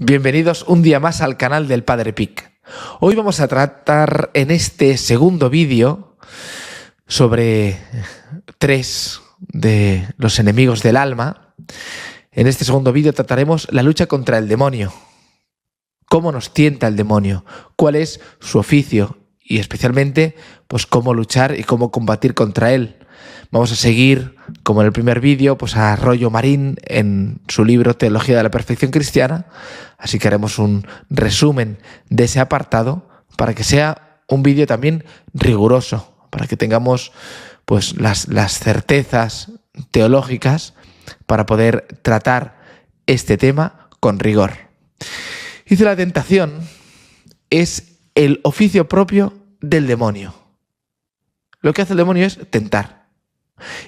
Bienvenidos un día más al canal del Padre Pic. Hoy vamos a tratar en este segundo vídeo sobre 3 de los enemigos del alma. En este segundo vídeo trataremos la lucha contra el demonio. Cómo nos tienta el demonio, cuál es su oficio y especialmente pues cómo luchar y cómo combatir contra él. Vamos a seguir, como en el primer vídeo, pues a Rollo Marín en su libro Teología de la Perfección Cristiana, así que haremos un resumen de ese apartado para que sea un vídeo también riguroso, para que tengamos pues las certezas teológicas para poder tratar este tema con rigor. Dice: la tentación es el oficio propio del demonio. Lo que hace el demonio es tentar.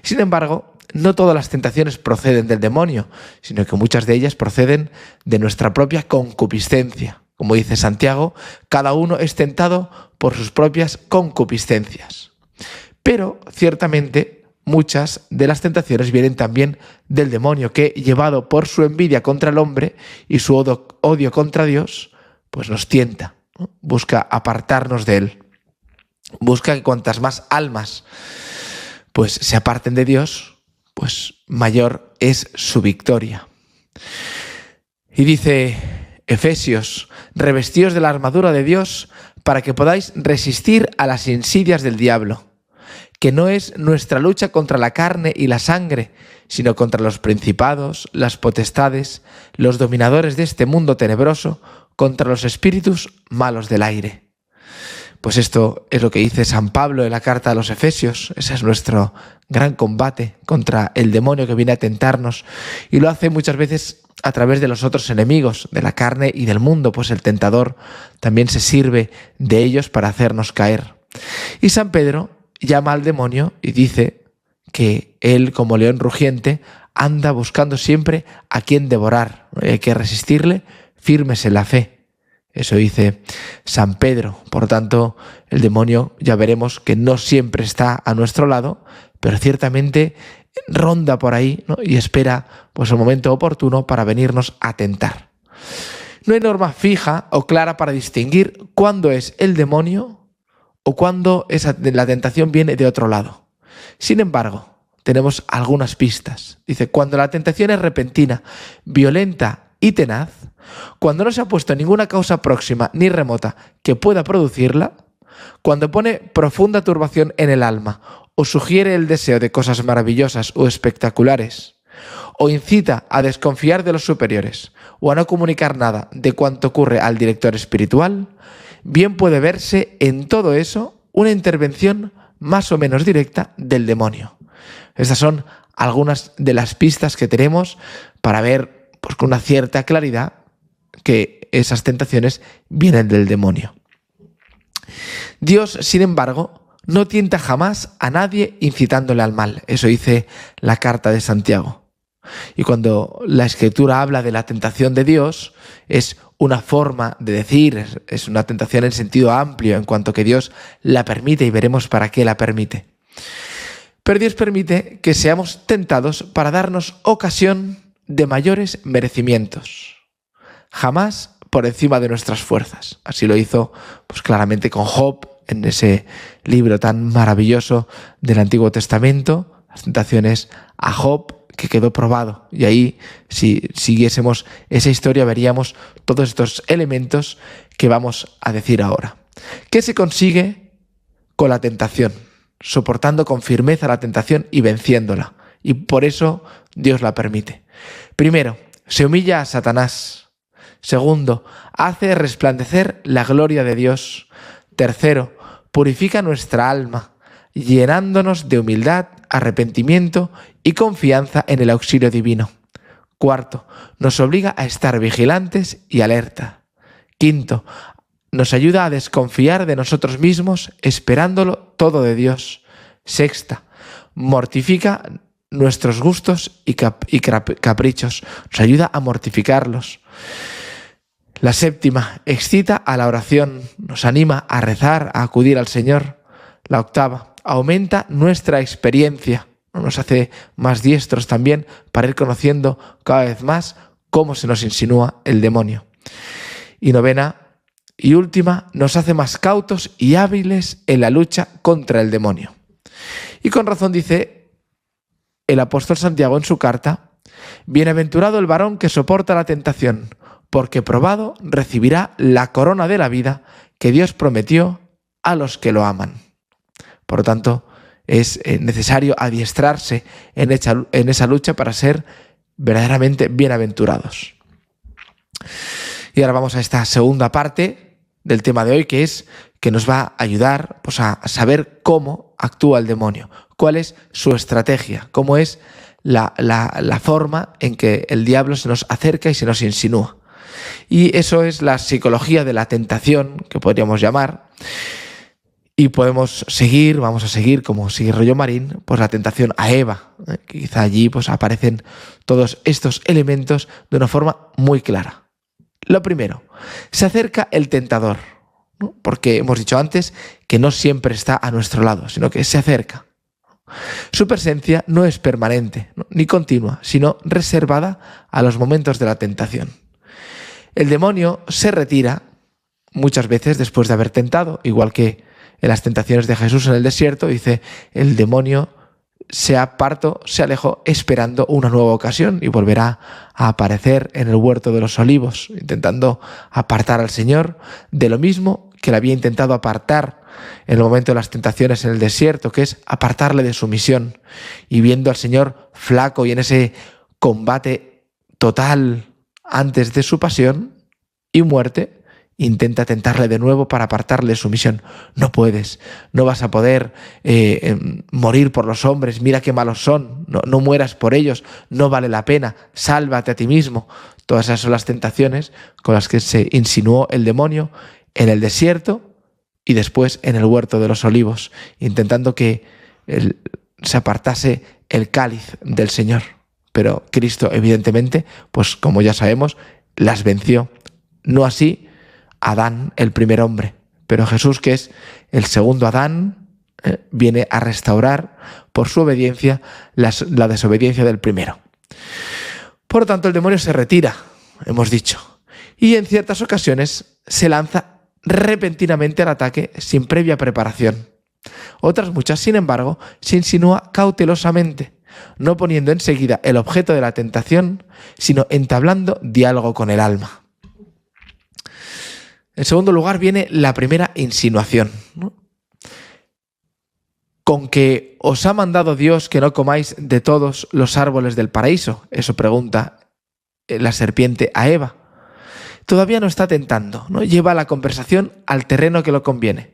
Sin embargo, no todas las tentaciones proceden del demonio, sino que muchas de ellas proceden de nuestra propia concupiscencia. Como dice Santiago, cada uno es tentado por sus propias concupiscencias. Pero, ciertamente, muchas de las tentaciones vienen también del demonio, que, llevado por su envidia contra el hombre y su odio contra Dios, pues nos tienta, ¿no? Busca apartarnos de él. Busca que cuantas más almas pues se aparten de Dios, pues mayor es su victoria. Y dice Efesios: revestíos de la armadura de Dios para que podáis resistir a las insidias del diablo, que no es nuestra lucha contra la carne y la sangre, sino contra los principados, las potestades, los dominadores de este mundo tenebroso, contra los espíritus malos del aire. Pues esto es lo que dice San Pablo en la carta a los Efesios. Ese es nuestro gran combate contra el demonio que viene a tentarnos, y lo hace muchas veces a través de los otros enemigos, de la carne y del mundo, pues el tentador también se sirve de ellos para hacernos caer. Y San Pedro llama al demonio y dice que él, como león rugiente, anda buscando siempre a quien devorar. Hay que resistirle firmes en la fe. Eso dice San Pedro. Por tanto, el demonio ya veremos que no siempre está a nuestro lado, pero ciertamente ronda por ahí, ¿no? Y espera pues el momento oportuno para venirnos a tentar. No hay norma fija o clara para distinguir cuándo es el demonio o cuándo la tentación viene de otro lado. Sin embargo, tenemos algunas pistas. Dice: cuando la tentación es repentina, violenta y tenaz, cuando no se ha puesto ninguna causa próxima ni remota que pueda producirla, cuando pone profunda turbación en el alma o sugiere el deseo de cosas maravillosas o espectaculares, o incita a desconfiar de los superiores o a no comunicar nada de cuanto ocurre al director espiritual, bien puede verse en todo eso una intervención más o menos directa del demonio. Estas son algunas de las pistas que tenemos para ver pues con una cierta claridad que esas tentaciones vienen del demonio. Dios, sin embargo, no tienta jamás a nadie incitándole al mal. Eso dice la carta de Santiago. Y cuando la Escritura habla de la tentación de Dios, es una forma de decir, es una tentación en sentido amplio, en cuanto que Dios la permite, y veremos para qué la permite. Pero Dios permite que seamos tentados para darnos ocasión de mayores merecimientos, jamás por encima de nuestras fuerzas. Así lo hizo pues claramente con Job en ese libro tan maravilloso del Antiguo Testamento, las tentaciones a Job, que quedó probado. Y ahí, si siguiésemos esa historia, veríamos todos estos elementos que vamos a decir ahora. ¿Qué se consigue con la tentación? Soportando con firmeza la tentación y venciéndola. Y por eso Dios la permite. Primero, se humilla a Satanás. Segundo, hace resplandecer la gloria de Dios. Tercero, purifica nuestra alma, llenándonos de humildad, arrepentimiento y confianza en el auxilio divino. Cuarto, nos obliga a estar vigilantes y alerta. Quinto, nos ayuda a desconfiar de nosotros mismos, esperándolo todo de Dios. Sexta, mortifica nuestros gustos y caprichos, nos ayuda a mortificarlos. La séptima, excita a la oración, nos anima a rezar, a acudir al Señor. La octava, aumenta nuestra experiencia, nos hace más diestros también para ir conociendo cada vez más cómo se nos insinúa el demonio. Y novena y última, nos hace más cautos y hábiles en la lucha contra el demonio. Y con razón dice el apóstol Santiago en su carta: bienaventurado el varón que soporta la tentación, porque probado recibirá la corona de la vida que Dios prometió a los que lo aman. Por lo tanto, es necesario adiestrarse en esa lucha para ser verdaderamente bienaventurados. Y ahora vamos a esta segunda parte del tema de hoy, que nos va a ayudar pues, a saber cómo actúa el demonio, cuál es su estrategia, cómo es la forma en que el diablo se nos acerca y se nos insinúa. Y eso es la psicología de la tentación, que podríamos llamar. Y vamos a seguir, como sigue Rollo Marín, pues la tentación a Eva. Quizá allí pues aparecen todos estos elementos de una forma muy clara. Lo primero, se acerca el tentador, ¿no? Porque hemos dicho antes que no siempre está a nuestro lado, sino que se acerca. Su presencia no es permanente, ¿no? Ni continua, sino reservada a los momentos de la tentación. El demonio se retira muchas veces después de haber tentado, igual que en las tentaciones de Jesús en el desierto, dice, el demonio se alejó esperando una nueva ocasión y volverá a aparecer en el huerto de los olivos, intentando apartar al Señor de lo mismo que le había intentado apartar en el momento de las tentaciones en el desierto, que es apartarle de su misión. Y viendo al Señor flaco y en ese combate total antes de su pasión y muerte, intenta tentarle de nuevo para apartarle de su misión. No puedes, no vas a poder morir por los hombres, mira qué malos son, no mueras por ellos, no vale la pena, sálvate a ti mismo. Todas esas son las tentaciones con las que se insinuó el demonio en el desierto y después en el huerto de los olivos, intentando que se apartase el cáliz del Señor. Pero Cristo, evidentemente, pues como ya sabemos, las venció. No así Adán, el primer hombre, pero Jesús, que es el segundo Adán, viene a restaurar por su obediencia la desobediencia del primero. Por lo tanto, el demonio se retira, hemos dicho, y en ciertas ocasiones se lanza repentinamente al ataque sin previa preparación. Otras muchas, sin embargo, se insinúa cautelosamente, no poniendo enseguida el objeto de la tentación, sino entablando diálogo con el alma. En segundo lugar viene la primera insinuación, ¿no? ¿Con que os ha mandado Dios que no comáis de todos los árboles del paraíso? Eso pregunta la serpiente a Eva. Todavía no está tentando, ¿no? Lleva la conversación al terreno que lo conviene.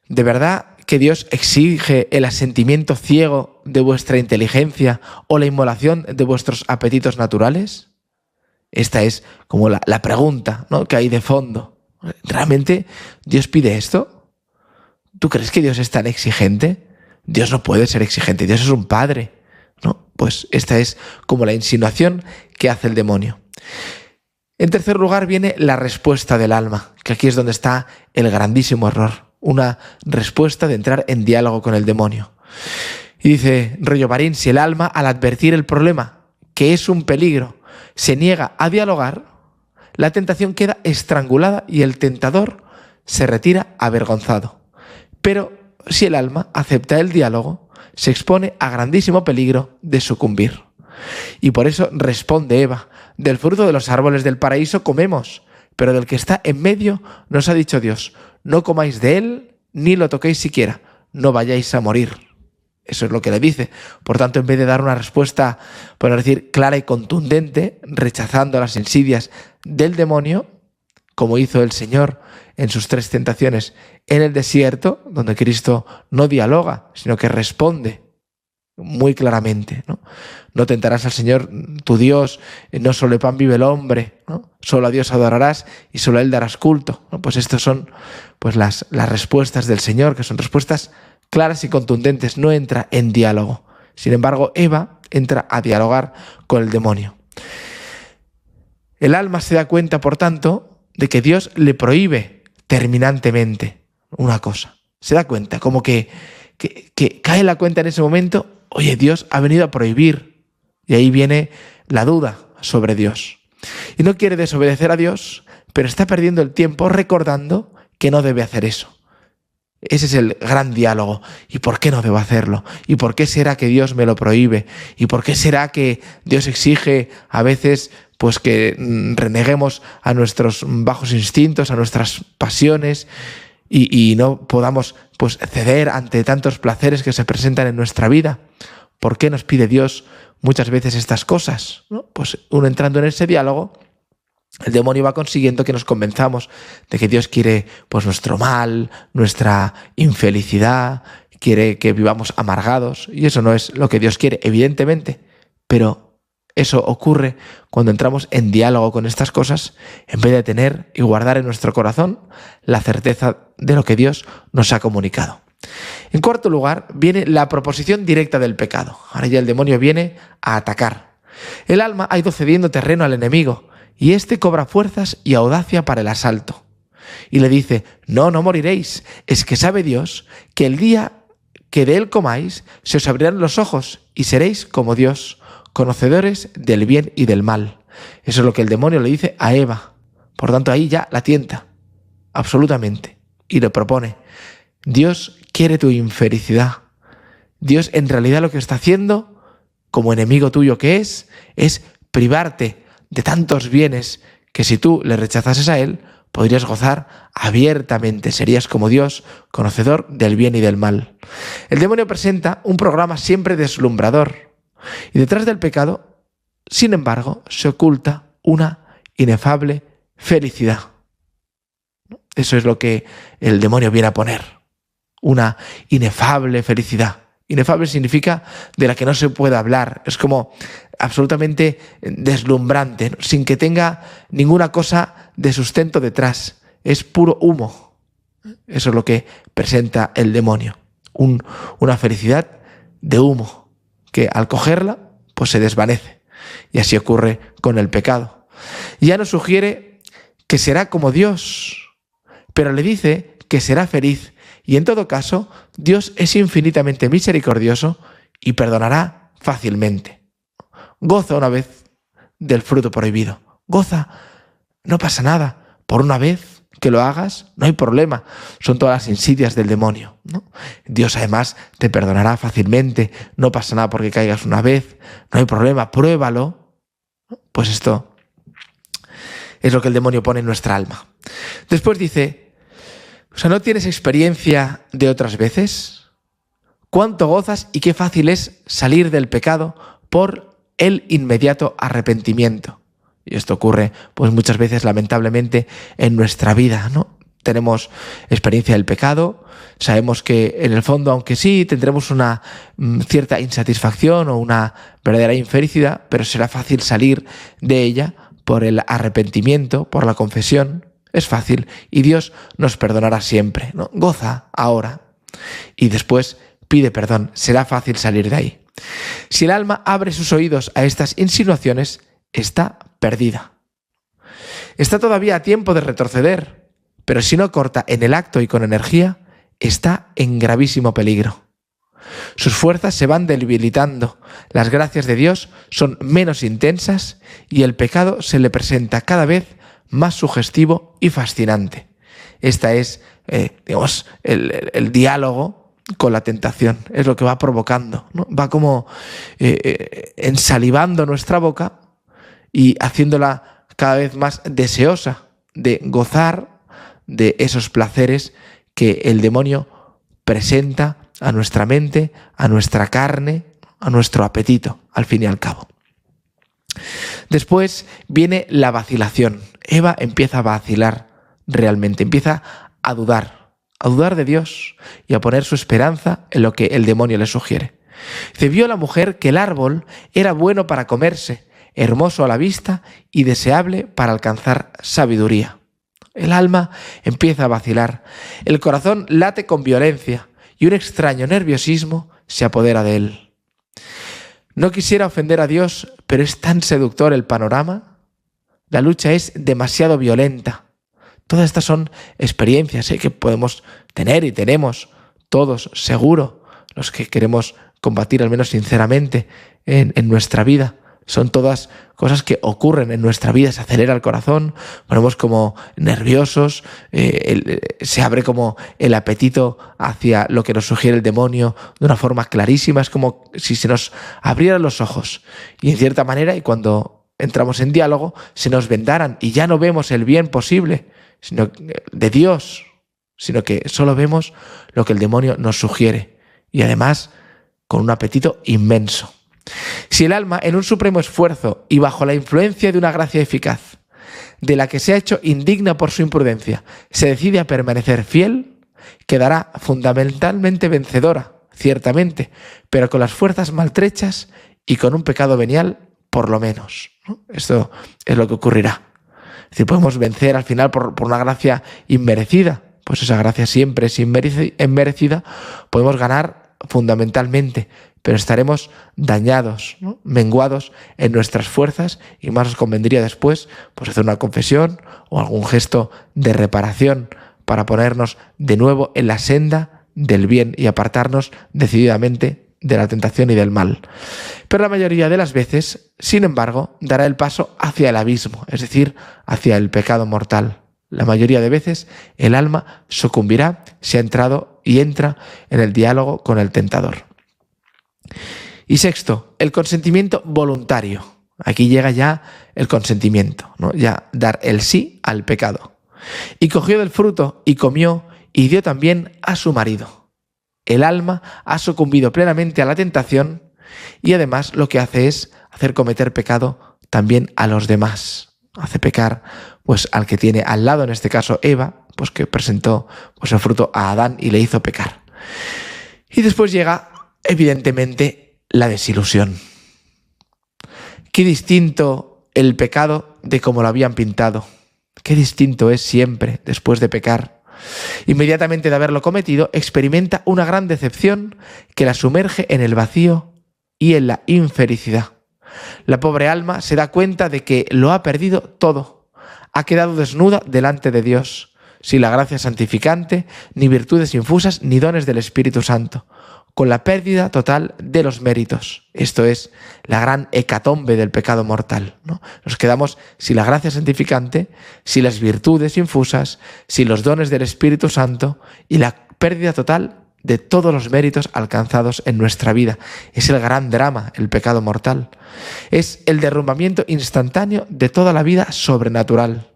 ¿De verdad que Dios exige el asentimiento ciego de vuestra inteligencia o la inmolación de vuestros apetitos naturales? Esta es como la pregunta, ¿no?, que hay de fondo. ¿Realmente Dios pide esto? ¿Tú crees que Dios es tan exigente? Dios no puede ser exigente, Dios es un padre, ¿no? Pues esta es como la insinuación que hace el demonio. En tercer lugar viene la respuesta del alma, que aquí es donde está el grandísimo error. Una respuesta de entrar en diálogo con el demonio. Y dice Rollo Marín, si el alma, al advertir el problema, que es un peligro, se niega a dialogar, la tentación queda estrangulada y el tentador se retira avergonzado. Pero si el alma acepta el diálogo, se expone a grandísimo peligro de sucumbir. Y por eso responde Eva, del fruto de los árboles del paraíso comemos, pero del que está en medio nos ha dicho Dios, no comáis de él ni lo toquéis siquiera, no vayáis a morir. Eso es lo que le dice. Por tanto, en vez de dar una respuesta, por decir, clara y contundente, rechazando las insidias del demonio, como hizo el Señor en sus 3 tentaciones en el desierto, donde Cristo no dialoga, sino que responde muy claramente, ¿no? No tentarás al Señor tu Dios, no solo de pan vive el hombre, ¿no? Solo a Dios adorarás y solo a Él darás culto, ¿no? Pues estas son pues las respuestas del Señor, que son respuestas claras y contundentes, no entra en diálogo. Sin embargo, Eva entra a dialogar con el demonio. El alma se da cuenta, por tanto, de que Dios le prohíbe terminantemente una cosa. Se da cuenta, como que cae la cuenta en ese momento, oye, Dios ha venido a prohibir. Y ahí viene la duda sobre Dios. Y no quiere desobedecer a Dios, pero está perdiendo el tiempo recordando que no debe hacer eso. Ese es el gran diálogo. ¿Y por qué no debo hacerlo? ¿Y por qué será que Dios me lo prohíbe? ¿Y por qué será que Dios exige a veces pues que reneguemos a nuestros bajos instintos, a nuestras pasiones y no podamos pues ceder ante tantos placeres que se presentan en nuestra vida? ¿Por qué nos pide Dios muchas veces estas cosas? ¿No? Pues uno entrando en ese diálogo, el demonio va consiguiendo que nos convenzamos de que Dios quiere pues nuestro mal, nuestra infelicidad, quiere que vivamos amargados, y eso no es lo que Dios quiere, evidentemente, pero eso ocurre cuando entramos en diálogo con estas cosas en vez de tener y guardar en nuestro corazón la certeza de lo que Dios nos ha comunicado. En cuarto lugar, viene la proposición directa del pecado. Ahora ya el demonio viene a atacar. El alma ha ido cediendo terreno al enemigo, y éste cobra fuerzas y audacia para el asalto. Y le dice: no moriréis, es que sabe Dios que el día que de él comáis se os abrirán los ojos y seréis como Dios, conocedores del bien y del mal. Eso es lo que el demonio le dice a Eva. Por tanto, ahí ya la tienta, absolutamente, y le propone. Dios quiere tu infelicidad. Dios en realidad lo que está haciendo, como enemigo tuyo que es privarte de tantos bienes que si tú le rechazases a él, podrías gozar abiertamente, serías como Dios, conocedor del bien y del mal. El demonio presenta un programa siempre deslumbrador, y detrás del pecado, sin embargo, se oculta una inefable felicidad. Eso es lo que el demonio viene a poner, una inefable felicidad. Inefable significa de la que no se puede hablar, es como absolutamente deslumbrante, ¿no? Sin que tenga ninguna cosa de sustento detrás, es puro humo. Eso es lo que presenta el demonio, una felicidad de humo, que al cogerla pues se desvanece, y así ocurre con el pecado. Ya nos sugiere que será como Dios, pero le dice que será feliz. Y en todo caso, Dios es infinitamente misericordioso y perdonará fácilmente. Goza una vez del fruto prohibido. Goza, no pasa nada. Por una vez que lo hagas, no hay problema. Son todas las insidias del demonio, ¿no? Dios además te perdonará fácilmente. No pasa nada porque caigas una vez. No hay problema, pruébalo. Pues esto es lo que el demonio pone en nuestra alma. Después dice: ¿no tienes experiencia de otras veces? ¿Cuánto gozas y qué fácil es salir del pecado por el inmediato arrepentimiento? Y esto ocurre pues muchas veces, lamentablemente, en nuestra vida, ¿no? Tenemos experiencia del pecado, sabemos que en el fondo, aunque sí tendremos una cierta insatisfacción o una verdadera infelicidad, pero será fácil salir de ella por el arrepentimiento, por la confesión. Es fácil y Dios nos perdonará siempre, ¿no? Goza ahora y después pide perdón. Será fácil salir de ahí. Si el alma abre sus oídos a estas insinuaciones, está perdida. Está todavía a tiempo de retroceder, pero si no corta en el acto y con energía, está en gravísimo peligro. Sus fuerzas se van debilitando, las gracias de Dios son menos intensas y el pecado se le presenta cada vez más sugestivo y fascinante. Esta es, el diálogo con la tentación. Es lo que va provocando, ¿no? Va como ensalivando nuestra boca y haciéndola cada vez más deseosa de gozar de esos placeres que el demonio presenta a nuestra mente, a nuestra carne, a nuestro apetito, al fin y al cabo. Después viene la vacilación. Eva empieza a vacilar realmente, empieza a dudar de Dios y a poner su esperanza en lo que el demonio le sugiere. Se vio la mujer que el árbol era bueno para comerse, hermoso a la vista y deseable para alcanzar sabiduría. El alma empieza a vacilar, el corazón late con violencia y un extraño nerviosismo se apodera de él. No quisiera ofender a Dios, pero es tan seductor el panorama. La lucha es demasiado violenta. Todas estas son experiencias que podemos tener y tenemos todos, seguro, los que queremos combatir al menos sinceramente en nuestra vida Son todas cosas que ocurren en nuestra vida. Se acelera el corazón, ponemos como nerviosos, se abre como el apetito hacia lo que nos sugiere el demonio de una forma clarísima. Es como si se nos abrieran los ojos y en cierta manera, y cuando entramos en diálogo, se nos vendaran y ya no vemos el bien posible sino de Dios, sino que solo vemos lo que el demonio nos sugiere y además con un apetito inmenso. Si el alma, en un supremo esfuerzo y bajo la influencia de una gracia eficaz, de la que se ha hecho indigna por su imprudencia, se decide a permanecer fiel, quedará fundamentalmente vencedora, ciertamente, pero con las fuerzas maltrechas y con un pecado venial, por lo menos, ¿no? Esto es lo que ocurrirá. Es decir, podemos vencer al final por una gracia inmerecida, pues esa gracia siempre es inmerecida, podemos ganar fundamentalmente, pero estaremos dañados, ¿no? Menguados en nuestras fuerzas y más nos convendría después pues hacer una confesión o algún gesto de reparación para ponernos de nuevo en la senda del bien y apartarnos decididamente de la tentación y del mal. Pero la mayoría de las veces, sin embargo, dará el paso hacia el abismo, es decir, hacia el pecado mortal. La mayoría de veces el alma sucumbirá si ha entrado y entra en el diálogo con el tentador. Y sexto, el consentimiento voluntario. Aquí llega ya el consentimiento, ¿no? Ya dar el sí al pecado. Y cogió del fruto y comió y dio también a su marido. El alma ha sucumbido plenamente a la tentación y además lo que hace es hacer cometer pecado también a los demás. Hace pecar pues al que tiene al lado, en este caso Eva, pues que presentó pues el fruto a Adán y le hizo pecar. Y después llega evidentemente la desilusión. Qué distinto el pecado de como lo habían pintado. Qué distinto es siempre después de pecar. Inmediatamente de haberlo cometido, experimenta una gran decepción que la sumerge en el vacío y en la infelicidad. La pobre alma se da cuenta de que lo ha perdido todo. Ha quedado desnuda delante de Dios, sin la gracia santificante, ni virtudes infusas, ni dones del Espíritu Santo, con la pérdida total de los méritos. Esto es la gran hecatombe del pecado mortal, ¿no? Nos quedamos sin la gracia santificante, sin las virtudes infusas, sin los dones del Espíritu Santo y la pérdida total de todos los méritos alcanzados en nuestra vida. Es el gran drama, el pecado mortal. Es el derrumbamiento instantáneo de toda la vida sobrenatural.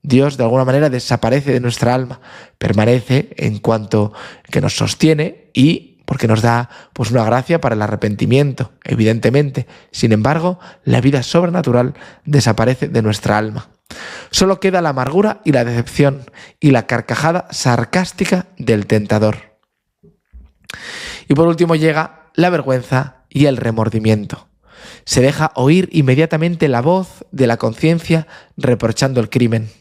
Dios de alguna manera desaparece de nuestra alma, permanece en cuanto que nos sostiene y porque nos da pues una gracia para el arrepentimiento, evidentemente. Sin embargo, la vida sobrenatural desaparece de nuestra alma. Solo queda la amargura y la decepción y la carcajada sarcástica del tentador. Y por último llega la vergüenza y el remordimiento. Se deja oír inmediatamente la voz de la conciencia reprochando el crimen.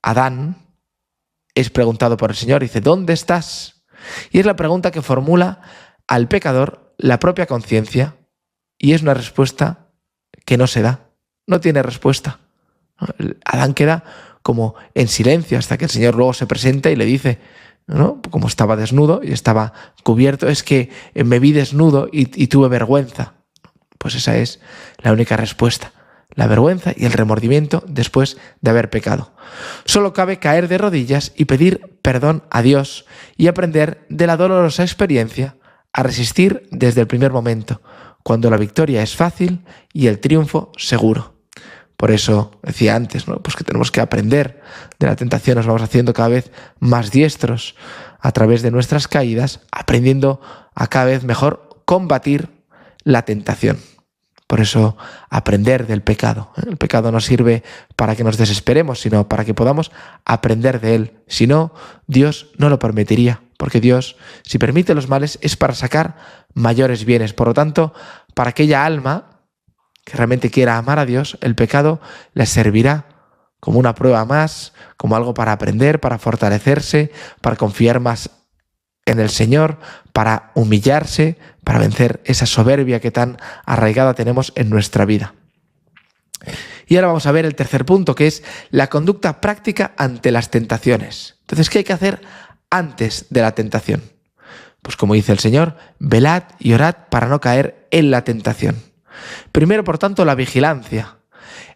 Adán es preguntado por el Señor y dice, ¿dónde estás? Y es la pregunta que formula al pecador la propia conciencia y es una respuesta que no se da, no tiene respuesta. Adán queda como en silencio hasta que el Señor luego se presenta y le dice, ¿no? Como estaba desnudo y estaba cubierto, es que me vi desnudo y tuve vergüenza. Pues esa es la única respuesta. La vergüenza y el remordimiento después de haber pecado. Solo cabe caer de rodillas y pedir perdón a Dios y aprender de la dolorosa experiencia a resistir desde el primer momento, cuando la victoria es fácil y el triunfo seguro. Por eso decía antes, ¿no? Pues que tenemos que aprender de la tentación, nos vamos haciendo cada vez más diestros a través de nuestras caídas, aprendiendo a cada vez mejor combatir la tentación. Por eso aprender del pecado. El pecado no sirve para que nos desesperemos, sino para que podamos aprender de él. Si no, Dios no lo permitiría, porque Dios, si permite los males, es para sacar mayores bienes. Por lo tanto, para aquella alma que realmente quiera amar a Dios, el pecado le servirá como una prueba más, como algo para aprender, para fortalecerse, para confiar más en el Señor, para humillarse, para vencer esa soberbia que tan arraigada tenemos en nuestra vida. Y ahora vamos a ver el tercer punto, que es la conducta práctica ante las tentaciones. Entonces, ¿qué hay que hacer antes de la tentación? Pues como dice el Señor, velad y orad para no caer en la tentación. Primero, por tanto, la vigilancia.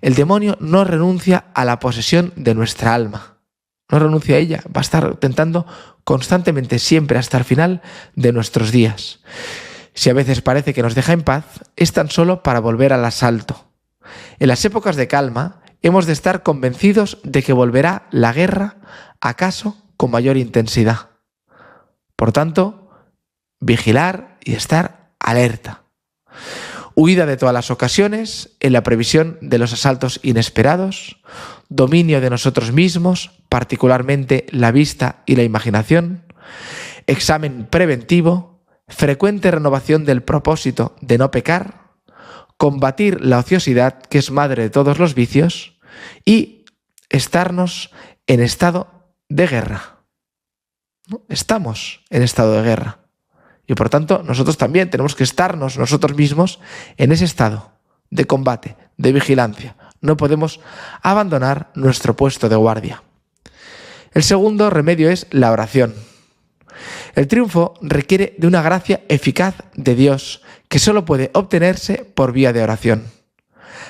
El demonio no renuncia a la posesión de nuestra alma. No renuncia a ella, va a estar tentando constantemente, siempre hasta el final de nuestros días. Si a veces parece que nos deja en paz, es tan solo para volver al asalto. En las épocas de calma, hemos de estar convencidos de que volverá la guerra, acaso con mayor intensidad. Por tanto, vigilar y estar alerta. Huida de todas las ocasiones, en la previsión de los asaltos inesperados, dominio de nosotros mismos, particularmente la vista y la imaginación, examen preventivo, frecuente renovación del propósito de no pecar, combatir la ociosidad, que es madre de todos los vicios, y estarnos en estado de guerra. ¿No? Estamos en estado de guerra. Y por tanto, nosotros también tenemos que estarnos nosotros mismos en ese estado de combate, de vigilancia. No podemos abandonar nuestro puesto de guardia. El segundo remedio es la oración. El triunfo requiere de una gracia eficaz de Dios que solo puede obtenerse por vía de oración.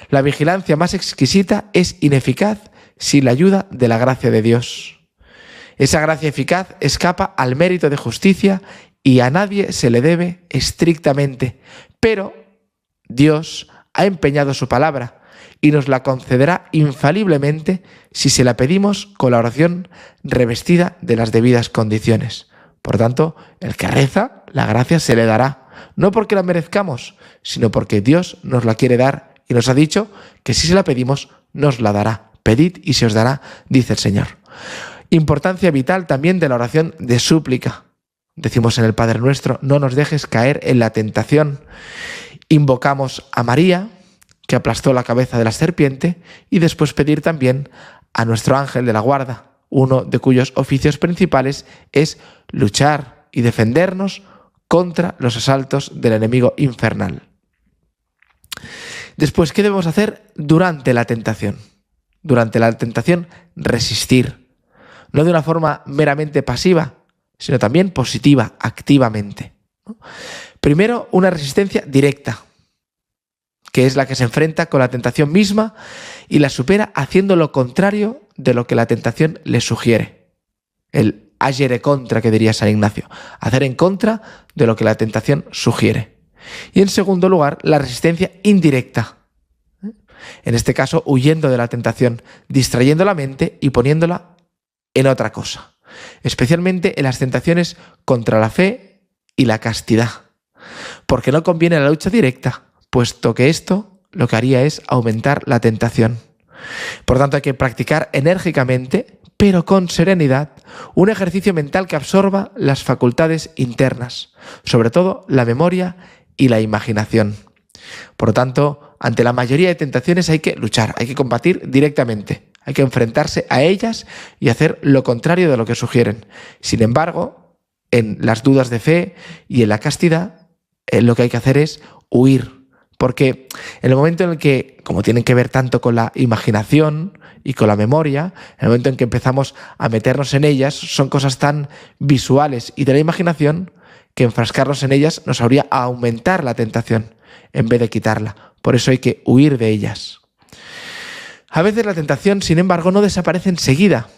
La vigilancia más exquisita es ineficaz sin la ayuda de la gracia de Dios. Esa gracia eficaz escapa al mérito de justicia y a nadie se le debe estrictamente, pero Dios ha empeñado su palabra y nos la concederá infaliblemente si se la pedimos con la oración revestida de las debidas condiciones. Por tanto, el que reza, la gracia se le dará, no porque la merezcamos, sino porque Dios nos la quiere dar y nos ha dicho que si se la pedimos, nos la dará. Pedid y se os dará, dice el Señor. Importancia vital también de la oración de súplica. Decimos en el Padre Nuestro, no nos dejes caer en la tentación. Invocamos a María, que aplastó la cabeza de la serpiente, y después pedir también a nuestro ángel de la guarda, uno de cuyos oficios principales es luchar y defendernos contra los asaltos del enemigo infernal. Después, ¿qué debemos hacer durante la tentación? Durante la tentación, resistir. No de una forma meramente pasiva, sino también positiva, activamente. Primero, una resistencia directa, que es la que se enfrenta con la tentación misma y la supera haciendo lo contrario de lo que la tentación le sugiere. El agere contra, que diría San Ignacio, hacer en contra de lo que la tentación sugiere. Y en segundo lugar, la resistencia indirecta. En este caso, huyendo de la tentación, distrayendo la mente y poniéndola en otra cosa. Especialmente en las tentaciones contra la fe y la castidad. Porque no conviene la lucha directa, puesto que esto lo que haría es aumentar la tentación. Por tanto, hay que practicar enérgicamente, pero con serenidad, un ejercicio mental que absorba las facultades internas, sobre todo la memoria y la imaginación. Por lo tanto, ante la mayoría de tentaciones hay que luchar, hay que combatir directamente, hay que enfrentarse a ellas y hacer lo contrario de lo que sugieren. Sin embargo, en las dudas de fe y en la castidad, lo que hay que hacer es huir. Porque en el momento en el que, como tienen que ver tanto con la imaginación y con la memoria, en el momento en que empezamos a meternos en ellas, son cosas tan visuales y de la imaginación que enfrascarnos en ellas nos habría a aumentar la tentación en vez de quitarla. Por eso hay que huir de ellas. A veces la tentación, sin embargo, no desaparece enseguida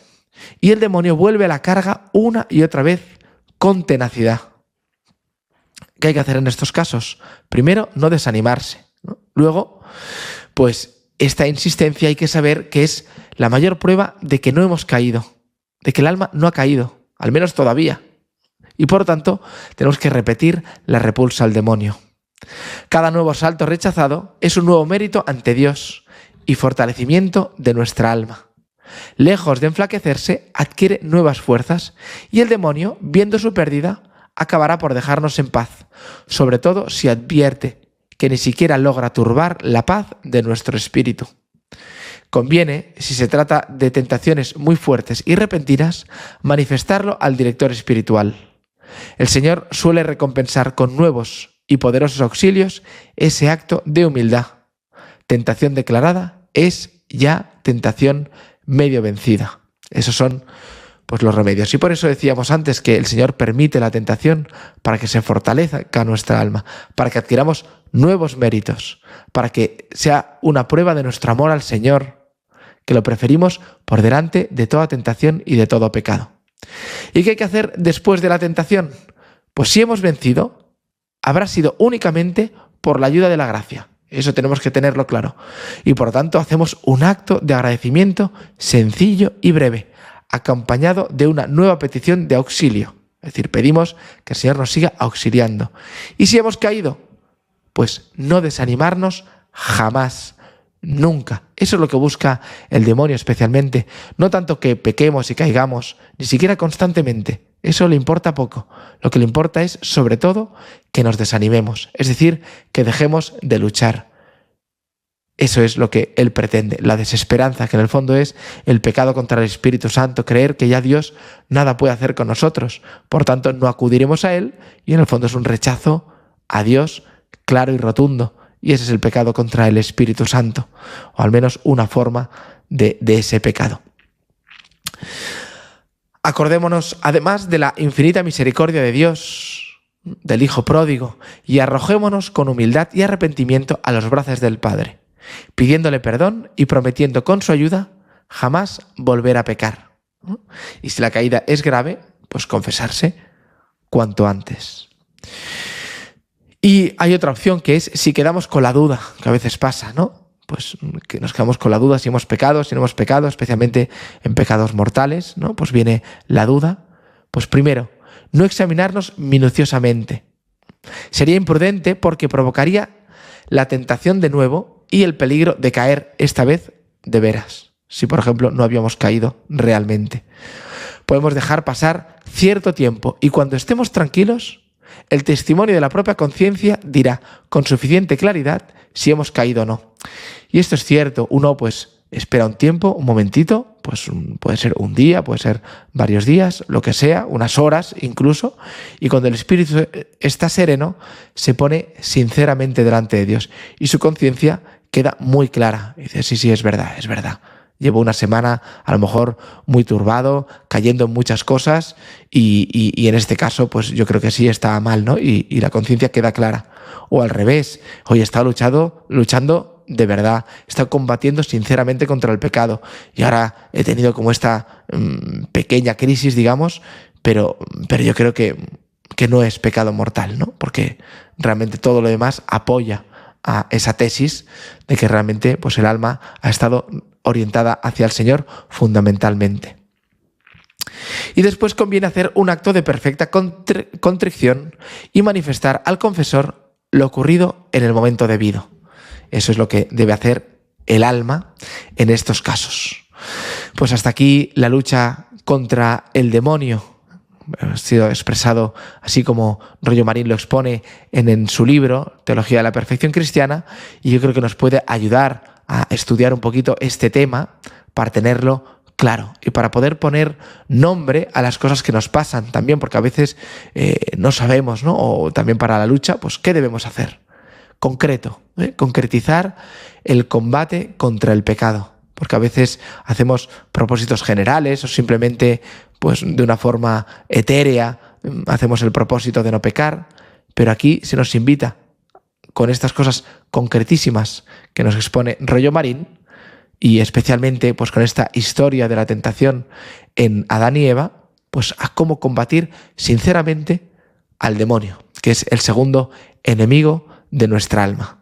y el demonio vuelve a la carga una y otra vez con tenacidad. ¿Qué hay que hacer en estos casos? Primero, no desanimarse, ¿no? Luego, pues esta insistencia hay que saber que es la mayor prueba de que no hemos caído, de que el alma no ha caído, al menos todavía. Y por lo tanto, tenemos que repetir la repulsa al demonio. Cada nuevo asalto rechazado es un nuevo mérito ante Dios y fortalecimiento de nuestra alma. Lejos de enflaquecerse, adquiere nuevas fuerzas y el demonio, viendo su pérdida, acabará por dejarnos en paz, sobre todo si advierte que ni siquiera logra turbar la paz de nuestro espíritu. Conviene, si se trata de tentaciones muy fuertes y repentinas, manifestarlo al director espiritual. El Señor suele recompensar con nuevos y poderosos auxilios ese acto de humildad. Tentación declarada es ya tentación medio vencida. Esos son pues los remedios. Y por eso decíamos antes que el Señor permite la tentación para que se fortalezca nuestra alma, para que adquiramos nuevos méritos, para que sea una prueba de nuestro amor al Señor, que lo preferimos por delante de toda tentación y de todo pecado. ¿Y qué hay que hacer después de la tentación? Pues si hemos vencido, habrá sido únicamente por la ayuda de la gracia. Eso tenemos que tenerlo claro. Y por lo tanto hacemos un acto de agradecimiento sencillo y breve, acompañado de una nueva petición de auxilio. Es decir, pedimos que el Señor nos siga auxiliando. Y si hemos caído, pues no desanimarnos jamás, nunca. Eso es lo que busca el demonio especialmente. No tanto que pequemos y caigamos, ni siquiera constantemente. Eso le importa poco. Lo que le importa es, sobre todo, que nos desanimemos. Es decir, que dejemos de luchar. Eso es lo que él pretende, la desesperanza, que en el fondo es el pecado contra el Espíritu Santo, creer que ya Dios nada puede hacer con nosotros. Por tanto, no acudiremos a él y en el fondo es un rechazo a Dios claro y rotundo. Y ese es el pecado contra el Espíritu Santo, o al menos una forma de ese pecado. Acordémonos además de la infinita misericordia de Dios, del Hijo pródigo, y arrojémonos con humildad y arrepentimiento a los brazos del Padre, pidiéndole perdón y prometiendo con su ayuda jamás volver a pecar. Y si la caída es grave, pues confesarse cuanto antes. Y hay otra opción que es si quedamos con la duda, que a veces pasa, ¿no? Pues que nos quedamos con la duda si hemos pecado, si no hemos pecado, especialmente en pecados mortales, ¿no? Pues viene la duda. Pues primero, no examinarnos minuciosamente. Sería imprudente porque provocaría la tentación de nuevo y el peligro de caer esta vez de veras, si por ejemplo no habíamos caído realmente. Podemos dejar pasar cierto tiempo y cuando estemos tranquilos, el testimonio de la propia conciencia dirá con suficiente claridad si hemos caído o no. Y esto es cierto, uno pues espera un tiempo, un momentito, pues puede ser un día, puede ser varios días, lo que sea, unas horas incluso, y cuando el espíritu está sereno, se pone sinceramente delante de Dios y su conciencia queda muy clara. Y dice, sí, es verdad, es verdad. Llevo una semana a lo mejor muy turbado, cayendo en muchas cosas y en este caso pues yo creo que sí está mal, ¿no? Y la conciencia queda clara. O al revés, hoy he estado luchando de verdad, he estado combatiendo sinceramente contra el pecado y ahora he tenido como esta pequeña crisis, digamos, pero yo creo que no es pecado mortal, ¿no? Porque realmente todo lo demás apoya a esa tesis de que realmente pues el alma ha estado orientada hacia el Señor fundamentalmente. Y después conviene hacer un acto de perfecta contrición y manifestar al confesor lo ocurrido en el momento debido. Eso es lo que debe hacer el alma en estos casos. Pues hasta aquí la lucha contra el demonio. Ha sido expresado así como Rollo Marín lo expone en su libro Teología de la Perfección Cristiana, y yo creo que nos puede ayudar a estudiar un poquito este tema para tenerlo claro y para poder poner nombre a las cosas que nos pasan también, porque a veces no sabemos, ¿no? O también para la lucha, pues ¿qué debemos hacer? Concreto, concretizar el combate contra el pecado, porque a veces hacemos propósitos generales o simplemente pues de una forma etérea hacemos el propósito de no pecar, pero aquí se nos invita con estas cosas concretísimas que nos expone Rollo Marín y especialmente pues con esta historia de la tentación en Adán y Eva, pues a cómo combatir sinceramente al demonio, que es el segundo enemigo de nuestra alma.